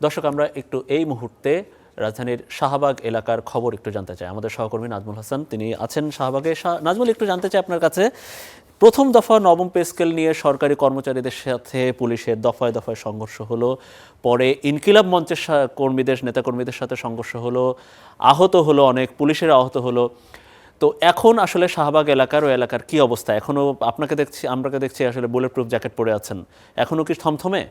দর্শক, আমরা একটু এই মুহূর্তে রাজধানীর শাহবাগ এলাকার খবর একটু জানতে চাই। আমাদের সহকর্মী নাজমুল হাসান তিনি আছেন শাহবাগে। নাজমুল, একটু জানতে চাই আপনার কাছে, প্রথম দফা নবম পে স্কেল নিয়ে সরকারি কর্মচারীদের সাথে পুলিশের দফায় দফায় সংঘর্ষ হলো, পরে ইনকিলাব মঞ্চের কর্মীদের নেতাকর্মীদের সাথে সংঘর্ষ হলো, আহত হলো অনেক, পুলিশের আহত হলো। তো এখন আসলে শাহবাগ এলাকার ও এলাকার কি অবস্থা? এখনো আমরা দেখছি আসলে বুলেট প্রুফ জ্যাকেট পরে আছেন, এখনো কি থমথমে?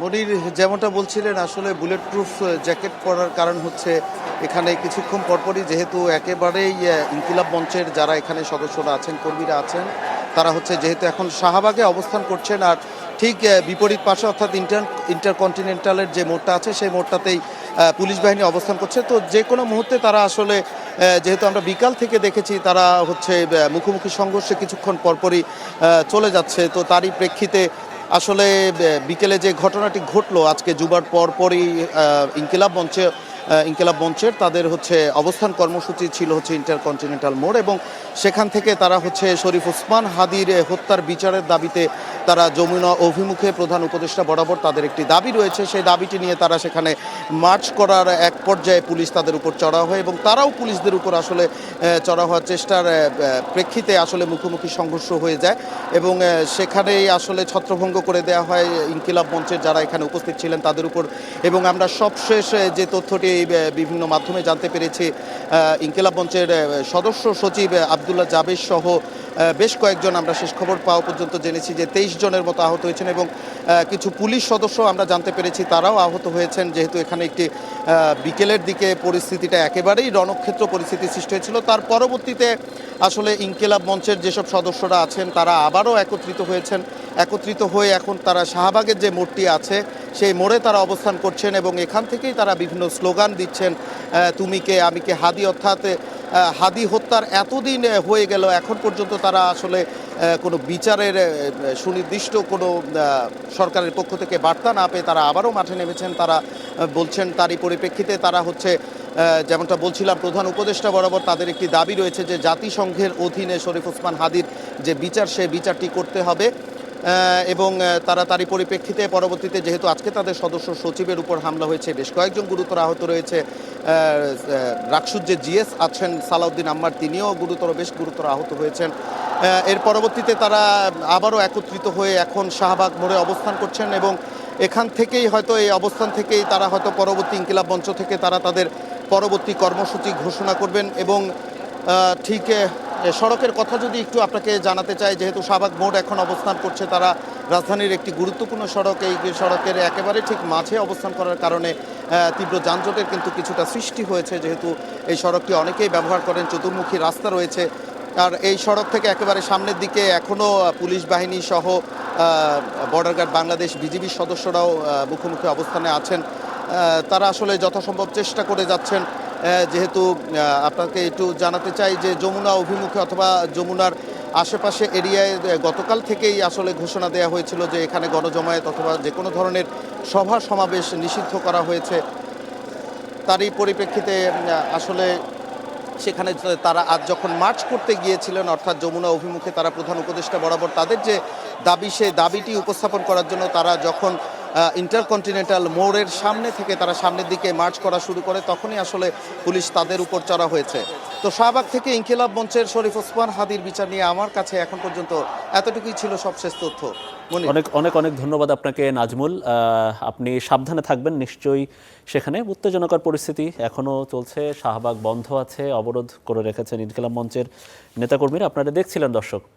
মনির যেমনটা বলছিলেন, আসলে বুলেট প্রুফ জ্যাকেট পরার কারণ হচ্ছে এখানে কিছুক্ষণ পরপরই যেহেতু একেবারেই ইনকিলাব মঞ্চের যারা এখানে সদস্যরা আছেন, কর্মীরা আছেন, তারা হচ্ছে যেহেতু এখন শাহবাগে অবস্থান করছেন, আর ঠিক বিপরীত পাশে অর্থাৎ ইন্টারকন্টিনেন্টালের যে মোড়টা আছে সেই মোড়টাতেই পুলিশ বাহিনী অবস্থান করছে। তো যে কোনো মুহূর্তে তারা আসলে যেহেতু আমরা বিকাল থেকে দেখেছি তারা হচ্ছে মুখোমুখি সংঘর্ষে কিছুক্ষণ পরপরই চলে যাচ্ছে। তো তারই প্রেক্ষিতে আসলে বিকেলে যে ঘটনাটি ঘটলো আজকে জুবার পরপরই ইনকিলাব মঞ্চের তাদের হচ্ছে অবস্থান কর্মসূচি ছিল হচ্ছে ইন্টারকন্টিনেন্টাল মোড়, এবং সেখান থেকে তারা হচ্ছে শরীফ ওসমান হাদির হত্যার বিচারের দাবিতে তারা যমুনা অভিমুখে প্রধান উপদেষ্টা বরাবর তাদের একটি দাবি রয়েছে, সেই দাবিটি নিয়ে তারা সেখানে মার্চ করার এক পর্যায়ে পুলিশ তাদের উপর চড়াও হয় এবং তারাও পুলিশদের উপর আসলে চড়া হওয়ার চেষ্টার প্রেক্ষিতে আসলে মুখোমুখি সংঘর্ষ হয়ে যায় এবং সেখানেই আসলে ছত্রভঙ্গ করে দেওয়া হয় ইনকিলাব মঞ্চের যারা এখানে উপস্থিত ছিলেন তাদের উপর। এবং আমরা সবশেষ যে তথ্যটি বিভিন্ন মাধ্যমে জানতে পেরেছি, ইনকিলাব মঞ্চের সদস্য সচিব আবদুল্লাহ জাবের সহ বেশ কয়েকজন, আমরা শেষ খবর পাওয়া পর্যন্ত জেনেছি যে 23 জনের মতো আহত হয়েছেন এবং কিছু পুলিশ সদস্য আমরা জানতে পেরেছি তারাও আহত হয়েছেন, যেহেতু এখানে একটি বিকেলের দিকে পরিস্থিতিটা একেবারেই রণক্ষেত্র পরিস্থিতি সৃষ্টি হয়েছিল। তার পরবর্তীতে আসলে ইনকিলাব মঞ্চের যেসব সদস্যরা আছেন তারা আবারও একত্রিত হয়ে এখন তারা শাহবাগের যে মোড়টি আছে সেই মোড়ে তারা অবস্থান করছেন এবং এখান থেকেই তারা বিভিন্ন স্লোগান দিচ্ছেন, তুমি কে আমি কে হাদি, অর্থাৎ হাদি হত্যার এতদিন হয়ে গেল এখন পর্যন্ত তারা আসলে কোনো বিচারের সুনির্দিষ্ট কোনো সরকারের পক্ষ থেকে বার্তা না পেয়ে তারা আবারও মাঠে নেমেছেন। তারা বলছেন তারই পরিপ্রেক্ষিতে তারা হচ্ছে যেমনটা বলছিলাম প্রধান উপদেষ্টা বরাবর তাদের একটি দাবি রয়েছে যে জাতিসংঘের অধীনে শরীফ ওসমান হাদির যে বিচার সেই বিচারটি করতে হবে এবং তারা তারই পরিপ্রেক্ষিতে পরবর্তীতে যেহেতু আজকে তাদের সদস্য সচিবের উপর হামলা হয়েছে, বেশ কয়েকজন গুরুতর আহত রয়েছে, রাকসুর যে জিএস আছেন সালাউদ্দিন আম্মার তিনিও বেশ গুরুতর আহত হয়েছেন। এর পরবর্তীতে তারা আবারও একত্রিত হয়ে এখন শাহবাগ মোড়ে অবস্থান করছেন এবং এখান থেকেই হয়তো এই অবস্থান থেকেই তারা হয়তো পরবর্তী ইনকিলাব মঞ্চ থেকে তারা তাদের পরবর্তী কর্মসূচি ঘোষণা করবেন। এবং ঠিক সড়কের কথা যদি একটু আপনাকে জানাতে চাই, যেহেতু শাহবাগ মোড় এখন অবস্থান করছে তারা রাজধানীর একটি গুরুত্বপূর্ণ সড়ক, এই সড়কের একেবারে ঠিক মাঝে অবস্থান করার কারণে তীব্র যানজটের কিন্তু কিছুটা সৃষ্টি হয়েছে, যেহেতু এই সড়কটি অনেকেই ব্যবহার করেন, চতুর্মুখী রাস্তা রয়েছে। আর এই সড়ক থেকে একেবারে সামনের দিকে এখনও পুলিশ বাহিনী সহ বর্ডার গার্ড বাংলাদেশ বিজিবির সদস্যরাও মুখোমুখি অবস্থানে আছেন। তারা আসলে যথাসম্ভব চেষ্টা করে যাচ্ছেন। যেহেতু আপনাকে একটু জানাতে চাই যে যমুনা অভিমুখে অথবা যমুনার আশেপাশে এরিয়ায় গতকাল থেকেই আসলে ঘোষণা দেওয়া হয়েছিল যে এখানে গণজমায়েত অথবা যে কোনো ধরনের সভা সমাবেশ নিষিদ্ধ করা হয়েছে। তারই পরিপ্রেক্ষিতে আসলে সেখানে তারা আজ যখন মার্চ করতে গিয়েছিলেন অর্থাৎ যমুনা অভিমুখে, তারা প্রধান উপদেষ্টা বরাবর তাদের যে দাবি সেই দাবিটি উপস্থাপন করার জন্য তারা যখন ইন্টারকন্টিনেন্টাল মোড়ের সামনে থেকে তারা সামনের দিকে মার্চ করা শুরু করে তখনই আসলে পুলিশ তাদের উপর চড়া হয়েছে। তো শাহবাগ থেকে ইনকিলাব মঞ্চের শরীফ ওসমান হাদির বিচার নিয়ে আমার কাছে এখন পর্যন্ত এতটুকুই ছিল সবশেষ তথ্য। অনেক অনেক অনেক ধন্যবাদ আপনাকে নাজমুল। আপনি সাবধানে থাকবেন নিশ্চয়ই। সেখানে উত্তেজনকর পরিস্থিতি এখনও চলছে, শাহবাগ বন্ধ আছে, অবরোধ করে রেখেছেন ইনকিলাব মঞ্চের নেতাকর্মীরা, আপনারা দেখছিলেন দর্শক।